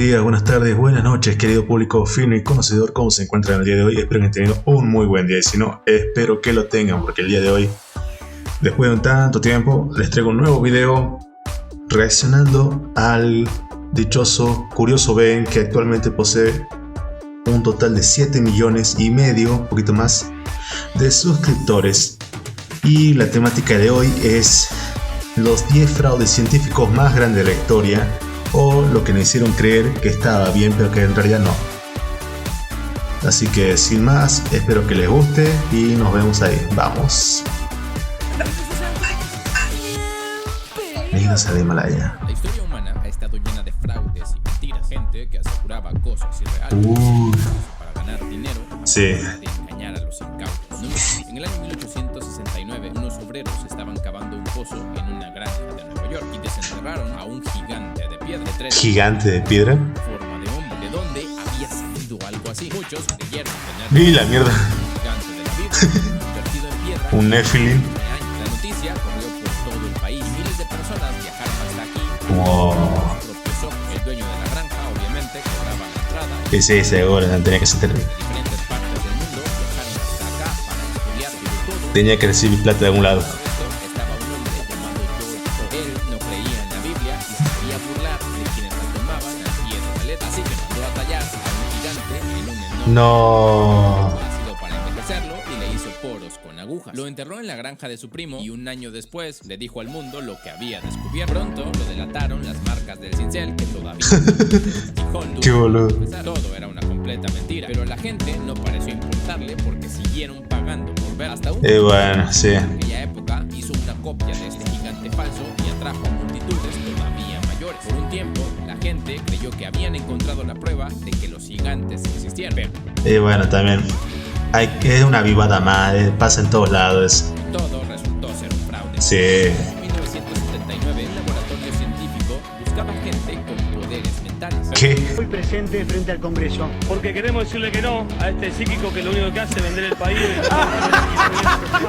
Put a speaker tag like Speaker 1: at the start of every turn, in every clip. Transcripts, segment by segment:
Speaker 1: días, buenas tardes, buenas noches, querido público fino y conocedor. ¿Cómo se encuentran el día de hoy? Espero que estén teniendo un muy buen día. Y si no, espero que lo tengan, porque el día de hoy, después de un tanto tiempo, les traigo un nuevo video reaccionando al dichoso Curioso Ben, que actualmente posee un total de 7,5 millones, un poquito más, de suscriptores. Y la temática de hoy es los 10 fraudes científicos más grandes de la historia, o lo que me hicieron creer que estaba bien pero que en realidad no. Así que sin más, espero que les guste y nos vemos ahí. Vamos. Bienvenidos al Himalaya.
Speaker 2: La historia humana ha estado llena de fraudes y mentiras. Gente que aseguraba cosas irreales para ganar dinero,
Speaker 1: Sí.
Speaker 2: de engañar a los incautos. En el año 1869, unos obreros estaban cavando un pozo en una granja de Nueva York y desenterraron a un gigante de piedra de 3
Speaker 1: Gigante de piedra.
Speaker 2: forma de hombre. ¿De dónde había salido algo así? Muchos creyeron tener
Speaker 1: Y la mierda.
Speaker 2: un gigante de la Biblia convertido en piedra.
Speaker 1: Un Nephilim.
Speaker 2: La noticia corrió por todo el país y miles de personas viajaron hasta aquí.
Speaker 1: Wow.
Speaker 2: El dueño de la granja, obviamente, cobraba la entrada.
Speaker 1: Sí, seguro, tenía que ser.
Speaker 2: De diferentes partes del mundo viajaron hasta acá para estudiar, pero todo
Speaker 1: Tenía que recibir plata de algún lado.
Speaker 2: esto estaba un hombre llamado George Ford. Él no creía en la Biblia y se quería burlar de quienes la tomaban al pie de la letra, así que mandó a tallar a un gigante en un enorme
Speaker 1: No.
Speaker 2: ácido para envejecerlo y le hizo poros con agujas. Lo enterró en la granja de su primo y un año después le dijo al mundo lo que había descubierto. Pronto lo delataron las marcas del cincel que todavía
Speaker 1: Qué boludo.
Speaker 2: todo era una completa mentira, pero a la gente no pareció importarle porque siguieron pagando por ver. Hasta un
Speaker 1: Bueno, sí.
Speaker 2: en aquella época hizo una copia de este gigante falso y atrajo a multitudes todavía mayores. Por un tiempo, la gente creyó que habían encontrado la prueba de que los gigantes existían, pero
Speaker 1: Bueno, también. Es una vivada más, pasa en todos lados.
Speaker 2: todo resultó ser un fraude.
Speaker 1: Sí.
Speaker 2: En 1979, un laboratorio científico buscaba gente con poderes mentales.
Speaker 1: ¿Qué?
Speaker 3: Hoy presente frente al Congreso.
Speaker 4: Porque queremos decirle que no a este psíquico que lo único que hace es vender el país.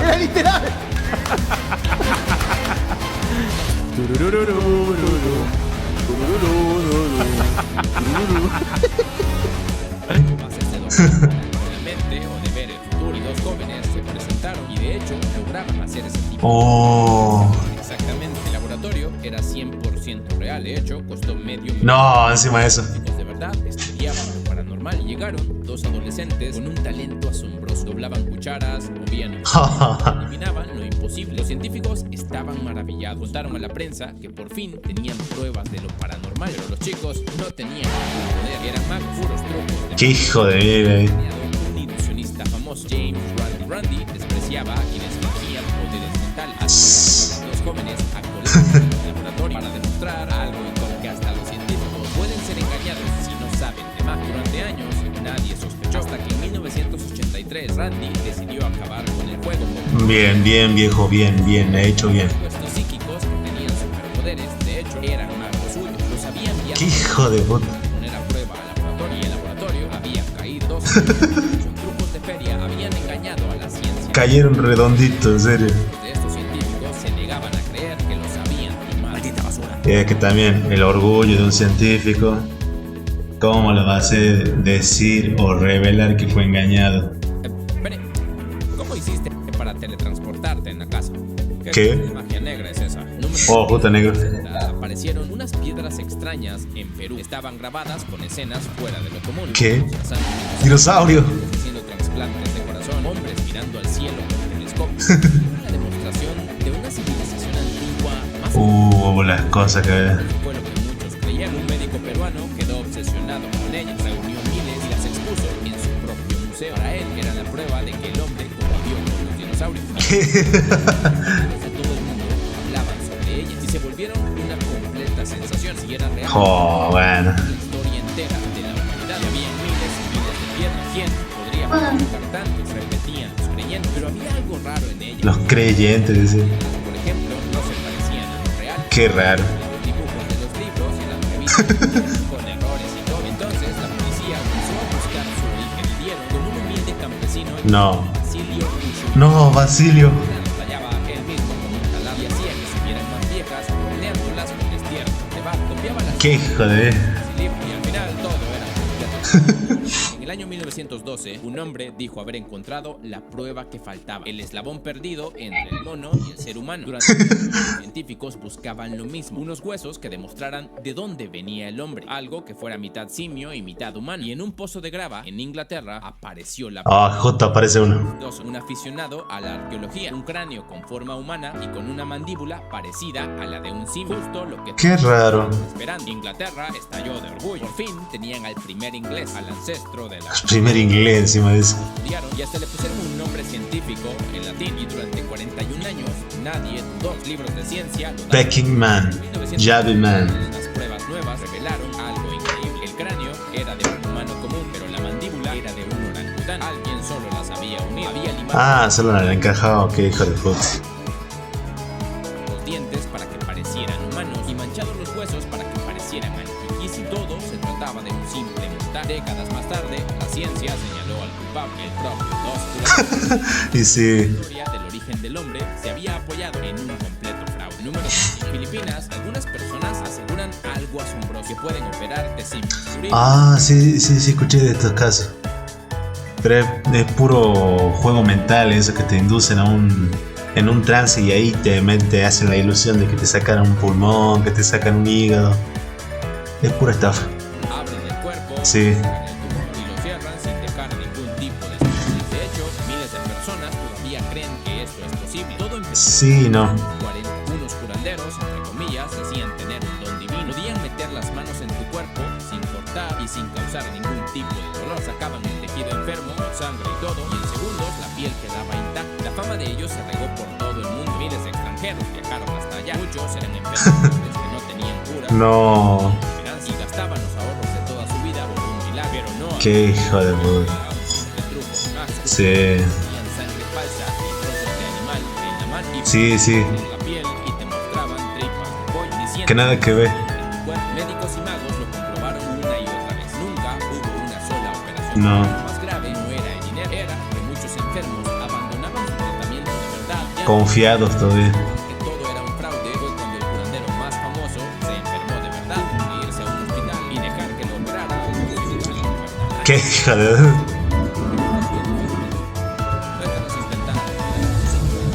Speaker 3: ¡Era literal!
Speaker 2: Bases de dominar con la mente o de ver el futuro, y dos jóvenes se presentaron y de hecho lograban hacer ese tipo
Speaker 1: Oh.
Speaker 2: Exactamente, el laboratorio era 100% real, de hecho costó medio millón.
Speaker 1: No, encima de eso.
Speaker 2: Científicos de verdad estudiaban lo paranormal y llegaron dos adolescentes con un talento asombroso. Doblaban cucharas, movían adivinaban lo imposible. Los científicos estaban maravillados. Contaron a la prensa que por fin tenían pruebas de lo paranormal, pero los chicos no tenían ningún poder, eran magos, puros trucos de
Speaker 1: Qué hijo de mí.
Speaker 2: un ilusionista famoso, James Randi, despreciaba a quienes fingían poderes mentales. Los jóvenes acolaron en el laboratorio para demostrar algo que hasta los científicos pueden ser engañados si no saben de más. Durante años nadie sospechó, hasta que en 1983 Randy decidió acabar con el juego.
Speaker 1: Bien, viejo, bien, he hecho bien.
Speaker 2: Estos psíquicos que tenían superpoderes, de hecho, eran magos suyos. Los habían enviado
Speaker 1: Qué hijo de puta.
Speaker 2: para poner a prueba al laboratorio, y el laboratorio había caído. Con trucos de feria habían engañado a la ciencia.
Speaker 1: Cayeron redonditos, en serio.
Speaker 2: De estos científicos se negaban a creer que los habían timado. Maldita basura.
Speaker 1: Es que también el orgullo de un científico, ¿cómo lo va a hacer decir o revelar que fue engañado?
Speaker 2: Espere, ¿cómo hiciste para teletransportarte en la casa?
Speaker 1: ¿Qué?
Speaker 2: clase de magia negra es esa?
Speaker 1: Oh, puta negro.
Speaker 2: Aparecieron unas piedras extrañas en Perú. Estaban grabadas con escenas fuera de lo común.
Speaker 1: ¿Qué?
Speaker 2: Los
Speaker 1: Dinosaurio.
Speaker 2: haciendo trasplantes de corazón, hombres mirando al cielo con telescopios. Una demostración de una civilización antigua más
Speaker 1: Las cosas que...
Speaker 2: fue lo que muchos creyeron. Un médico peruano quedó obsesionado con ellas, reunió miles y las expuso en su propio museo. Para él era la prueba de que el hombre convivió con los dinosaurios. De todo el mundo hablaban sobre ellas y se volvieron una completa sensación. Si era real,
Speaker 1: Oh, bueno.
Speaker 2: la historia entera de la humanidad. Y había miles y miles de piedras. ¿Quién podría preguntar tantos? Repetían los creyentes, pero había algo raro en ellas.
Speaker 1: Los creyentes, dice.
Speaker 2: Por ejemplo, no se parecían a lo real.
Speaker 1: Qué raro.
Speaker 2: Los dibujos de los libros y las revistas con errores y todo. Entonces la policía comenzó a buscar su origen y dieron con un humilde campesino,
Speaker 1: No.
Speaker 2: Basilio Cucho.
Speaker 1: No, Basilio.
Speaker 2: Tallaba a él mismo con un taladro y hacía que se vieran más viejas, horneándolas con estiércol de barro. Copiaba las
Speaker 1: Qué hijo de...
Speaker 2: y al final En el año 1912, un hombre dijo haber encontrado la prueba que faltaba, el eslabón perdido entre el mono y el ser humano. Durante años, los científicos buscaban lo mismo, unos huesos que demostraran de dónde venía el hombre, algo que fuera mitad simio y mitad humano. Y en un pozo de grava en Inglaterra apareció la
Speaker 1: Ah, J, aparece uno.
Speaker 2: un aficionado a la arqueología, un cráneo con forma humana y con una mandíbula parecida a la de un simio, justo lo que
Speaker 1: Qué raro.
Speaker 2: esperando. Inglaterra estalló de orgullo. Por fin tenían al primer inglés, al ancestro de la
Speaker 1: Primer inglés encima de eso.
Speaker 2: estudiaron y hasta le pusieron un nombre científico en latín, y durante 41 años nadie dudó. Libros de ciencia lo daban.
Speaker 1: Peking Man. Javi Man.
Speaker 2: Las pruebas nuevas revelaron algo increíble. El cráneo era de un humano común, pero la mandíbula era de un orangután. Alguien solo las había unido. Había limado
Speaker 1: Ah, solo la han encajado. Qué hijo de puta.
Speaker 2: los dientes para que parecieran humanos y manchado los huesos para que parecieran antiquísimos. Todo se trataba de un simple montaje. Décadas más tarde, la ciencia señaló al culpable, el propio Dos. Durante
Speaker 1: Y sí.
Speaker 2: la historia del origen del hombre se había apoyado en un completo fraude. Número 2. En Filipinas, algunas personas aseguran algo asombroso, que pueden operar de simio.
Speaker 1: Ah, sí, escuché de estos casos. Pero es puro juego mental, eso que te inducen en un trance y ahí te hacen la ilusión de que te sacan un pulmón, que te sacan un hígado. Es pura estafa.
Speaker 2: Abren el cuerpo,
Speaker 1: Sí.
Speaker 2: sacan el tumor y lo cierran sin dejar ningún tipo de señales. De hecho, miles de personas todavía creen que esto es posible. Todo empezó
Speaker 1: Sí, no.
Speaker 2: unos curanderos, entre comillas, decían tener un don divino. Podían meter las manos en tu cuerpo sin cortar y sin causar ningún tipo de dolor. Sacaban el tejido enfermo, con sangre y todo, y en segundos la piel quedaba intacta. La fama de ellos se regó por todo el mundo. Miles de extranjeros viajaron hasta allá. Muchos eran enfermos que no tenían cura.
Speaker 1: No.
Speaker 2: Y gastaban los ahorros de toda su vida por un milagro. Pero no
Speaker 1: Qué hijo de puta.
Speaker 2: el truco. Más
Speaker 1: Sí.
Speaker 2: tenían sangre falsa y trozos de animal en la mano y
Speaker 1: Sí.
Speaker 2: en la piel, y te mostraban tripas de pollo diciendo
Speaker 1: Que nada que ver.
Speaker 2: bueno, médicos y magos lo comprobaron una y otra vez. Nunca hubo una sola operación.
Speaker 1: No.
Speaker 2: Lo más grave no era el dinero, era que muchos enfermos abandonaban su tratamiento de verdad. Ya
Speaker 1: Confiados todavía.
Speaker 2: que todo era un fraude fue cuando el curandero más famoso se enfermó de verdad. Irse a un hospital y dejar que lo operara un hospital de verdad.
Speaker 1: Qué hija de.
Speaker 2: Estamos intentando.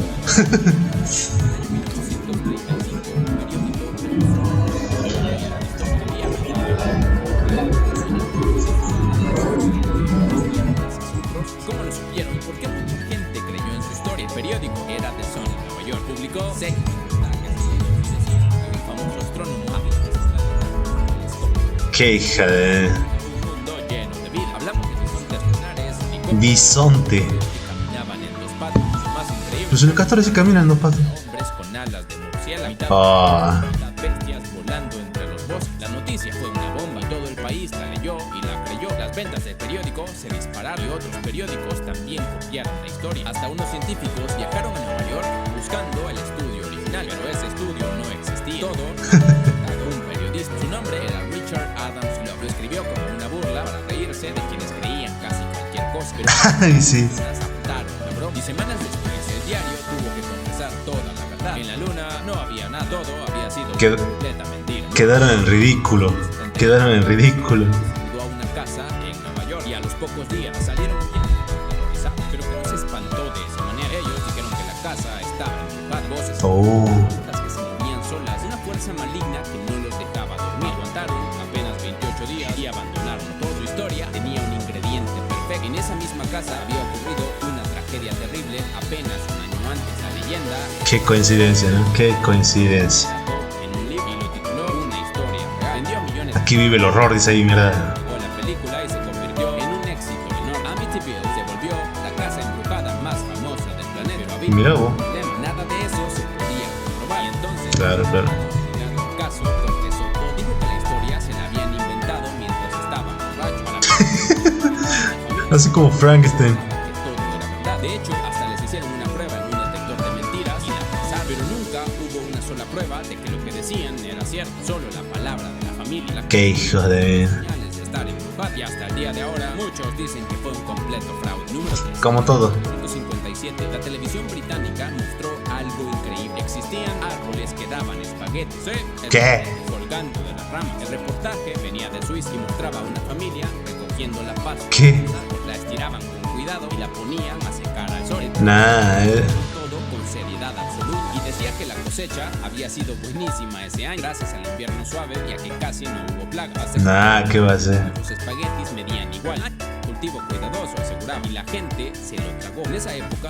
Speaker 2: ¿Cómo lo supieron? ¿Por qué mucha gente creyó en su historia? El periódico era The Sun en Nueva York. Publicó 6 reportajes y decían que un famoso astrónomo había descubierto un telescopio.
Speaker 1: Qué hija de.
Speaker 2: Un mundo lleno de vida. Hablamos de bisontes lunares, helicópteros
Speaker 1: Bisonte.
Speaker 2: que caminaban en dos patas. Lo más increíble,
Speaker 1: Pues los castores se caminan dos patas.
Speaker 2: hombres con alas de murciélago, mitad
Speaker 1: Ah.
Speaker 2: bestias volando entre los bosques. La noticia fue una bomba y todo el país la leyó y la creyó. Las ventas del periódico se dispararon y otros periódicos también copiaron la historia. Hasta unos científicos viajaron a Nueva York buscando el estudio original, pero ese estudio no existía. Todo un periodista. Su nombre era Richard Adams Love. Lo escribió como una burla para reírse de quienes creían casi cualquier cosa. Pero
Speaker 1: Ay, sí.
Speaker 2: aceptaron la broma. Y semanas después, el diario tuvo que confesar toda la verdad. En la luna no había nada, todo había sido
Speaker 1: Qued-
Speaker 2: completa mentira.
Speaker 1: Quedaron en ridículo. Quedaron en ridículo.
Speaker 2: Mudó a una casa en Nueva York y a los pocos días salieron aterrorizados, pero que no se espantó de esa manera. Ellos dijeron que la casa estaba embrujada. Voces
Speaker 1: Oh.
Speaker 2: las que se movían solas, una fuerza maligna que no los dejaba dormir. Aguantaron apenas 28 días y abandonaron todo. Su historia tenía un ingrediente perfecto. En esa misma casa había ocurrido una tragedia terrible apenas un año antes. La leyenda
Speaker 1: Qué coincidencia, ¿no? Qué coincidencia.
Speaker 2: sacó en un libro y lo tituló Una historia real. Vendió millones de
Speaker 1: Aquí vive el horror, dice ahí, mierda.
Speaker 2: llegó la película y se convirtió en un éxito enorme. Amityville se volvió la casa embrujada más famosa del planeta. Pero había
Speaker 1: Mira vos.
Speaker 2: un problema, nada de eso se podía comprobar. Y entonces,
Speaker 1: Claro.
Speaker 2: el caso confesó todo. Dijo que la historia se la habían inventado mientras estaba borracho para
Speaker 1: Así como Frankenstein.
Speaker 2: que todo era verdad. De hecho, hasta les hicieron una prueba en un detector de mentiras y la pasaron. Pero nunca hubo una sola prueba de que lo que decían era cierto. Solo la palabra de la familia. La
Speaker 1: Qué hijos de.
Speaker 2: señales de estar embrujada. Y hasta el día de ahora, muchos dicen que fue un completo fraude. Número 3.
Speaker 1: Como todo.
Speaker 2: 1957, la televisión británica mostró algo increíble. Existían árboles que daban espaguetis. ¿Sí?
Speaker 1: ¿Qué?
Speaker 2: Colgando de las ramas. El reportaje venía de Suiza y mostraba a una familia recogiendo cogiendo la pasta.
Speaker 1: ¿Qué?
Speaker 2: La estiraban con cuidado y la ponían a secar al sol.
Speaker 1: Nah,
Speaker 2: Todo con seriedad absoluta. Y decía que la cosecha había sido buenísima ese año, gracias al invierno suave y a que casi no hubo plagas.
Speaker 1: nah, ¿qué va a ser?
Speaker 2: Los espaguetis medían igual. Cultivo cuidadoso, aseguraba. Y la gente se lo tragó. En esa época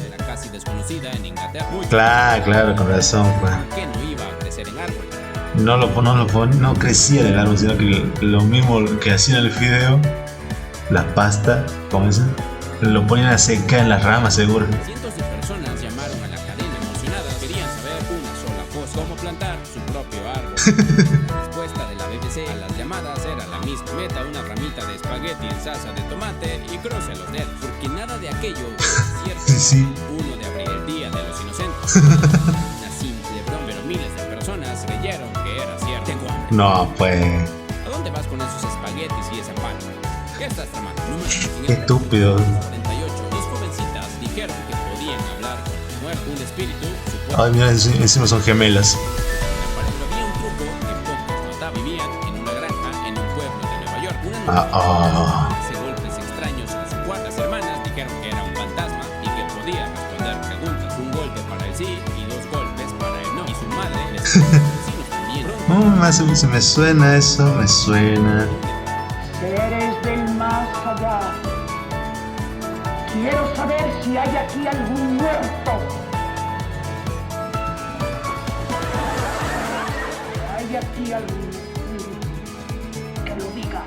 Speaker 2: era casi desconocida en Inglaterra. Muy
Speaker 1: Claro, con razón, pues.
Speaker 2: que no iba a crecer en árbol.
Speaker 1: No crecía en el árbol, sino que lo mismo que hacían el fideo, la pasta, ¿cómo es? Lo ponían a secar en las ramas, seguro.
Speaker 2: Cientos de personas llamaron a la cadena emocionadas. Querían saber una sola cosa: cómo plantar su propio árbol. La respuesta de la BBC a las llamadas era la misma: meta una ramita de espagueti en salsa de tomate y cruce los dedos. Porque nada de aquello es cierto.
Speaker 1: Sí.
Speaker 2: 1 de abril, el día de los inocentes. Una simple broma, pero miles de personas creyeron que era cierto. Tengo hambre.
Speaker 1: No, pues.
Speaker 2: ¿A dónde vas con esos espaguetis y esa pan? ¿Qué estás tramando? Número
Speaker 1: Qué estúpido.
Speaker 2: 48. Dos jovencitas dijeron que podían hablar con el muerto. Un espíritu supuesto.
Speaker 1: Ay, mira, encima son gemelas.
Speaker 2: Pero había un truco que pocos notaban. Vivían en una granja en un pueblo de Nueva York. Una noche hace golpes extraños en su cuarto. Las hermanas dijeron que era un fantasma y que podía responder preguntas. Un golpe para el sí y 2 golpes para el no. Y su madre les dijo: vecinos también.
Speaker 1: Se me suena eso, me suena.
Speaker 5: Seres del más allá, quiero saber si hay aquí algún muerto. ¿Hay aquí algún espíritu que lo diga?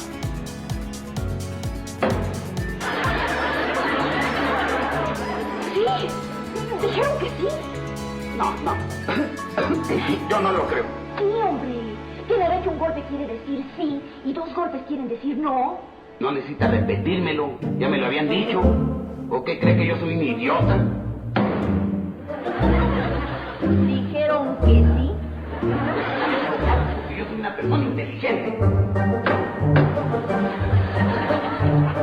Speaker 6: Sí, dijeron que sí.
Speaker 5: No. Yo no lo creo.
Speaker 6: Sí, hombre. ¿Que no ve que un golpe quiere decir sí y 2 golpes quieren decir no?
Speaker 7: No necesita repetírmelo, ya me lo habían dicho. ¿O qué cree que yo soy un idiota?
Speaker 6: Dijeron que sí.
Speaker 7: Porque yo soy una persona inteligente.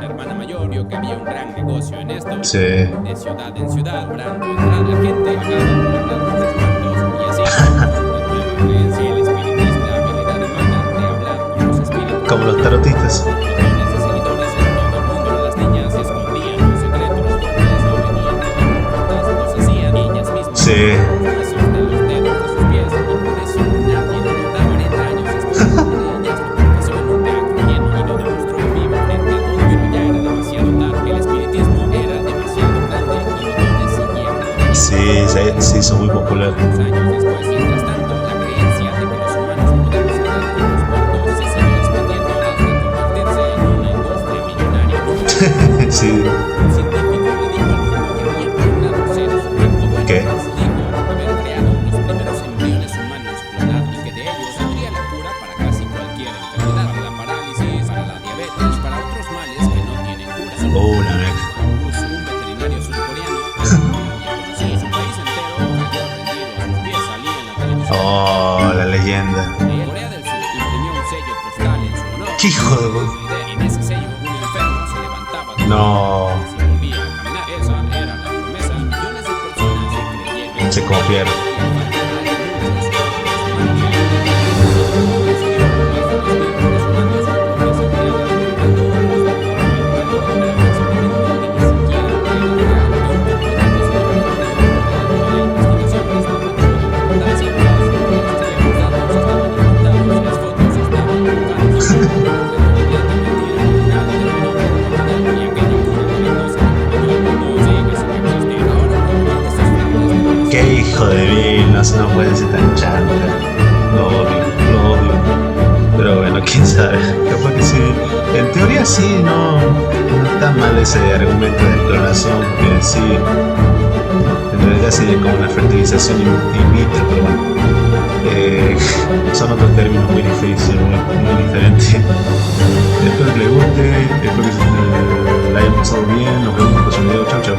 Speaker 2: La hermana mayor vio que había un gran negocio en esto.
Speaker 1: Sí.
Speaker 2: De ciudad en ciudad, logrando entrar la gente, pagando los espantos y así. La nueva creencia, el espiritismo, la habilidad humana de hablar con los espíritus.
Speaker 1: Como los tarotistas.
Speaker 2: Millones de seguidores en todo el mundo. Las niñas se escondían los secretos, los golpes no venían de fantasmas, los hacían ellas mismas.
Speaker 1: Sí.
Speaker 2: Besos de los dedos de sus pies, y por eso nadie lo notaba. 40 años después, una de ellas lo confesó en un teatro lleno y lo demostró en vivo frente a todos, pero ya era demasiado tarde. El espiritismo era demasiado grande y millones siguieron.
Speaker 1: Sí, se hizo muy popular.
Speaker 2: Años después, mientras tanto, la creencia de que los humanos podemos hablar con los muertos se siguió expandiendo hasta convertirse en una industria millonaria.
Speaker 1: Sí.
Speaker 2: Un científico le dijo al mundo que había clonado seres humanos.
Speaker 1: ¿Qué?
Speaker 2: Dijo haber creado los primeros embriones humanos clonados y que de ellos saldría la cura para casi cualquier enfermedad, para la parálisis, para la diabetes, para otros males que no tienen cura.
Speaker 1: La meca.
Speaker 2: Incluso un veterinario surcoreano sí, su país entero cayó rendido a sus pies, salía en la televisión.
Speaker 1: Oh, la leyenda.
Speaker 2: Corea del Sur imprimió un sello postal en su honor.
Speaker 1: ¿Qué hijo de...
Speaker 2: En ese sello, un enfermo se levantaba de
Speaker 1: No.
Speaker 2: si volvía a caminar. Esa era la promesa y millones de personas se creyeron.
Speaker 1: Se confiaron. Qué hijo de mil, no puede ser tan chanta. Lo odio. Pero bueno, quién sabe. Capaz que sí. En teoría sí, no está mal ese argumento de clonación, que sí. En realidad sería como una fertilización in vitro, pero bueno. Son otros términos muy difíciles, muy diferentes. Espero que les guste, espero que la hayan pasado bien. Nos vemos en el próximo video. Chau, chau.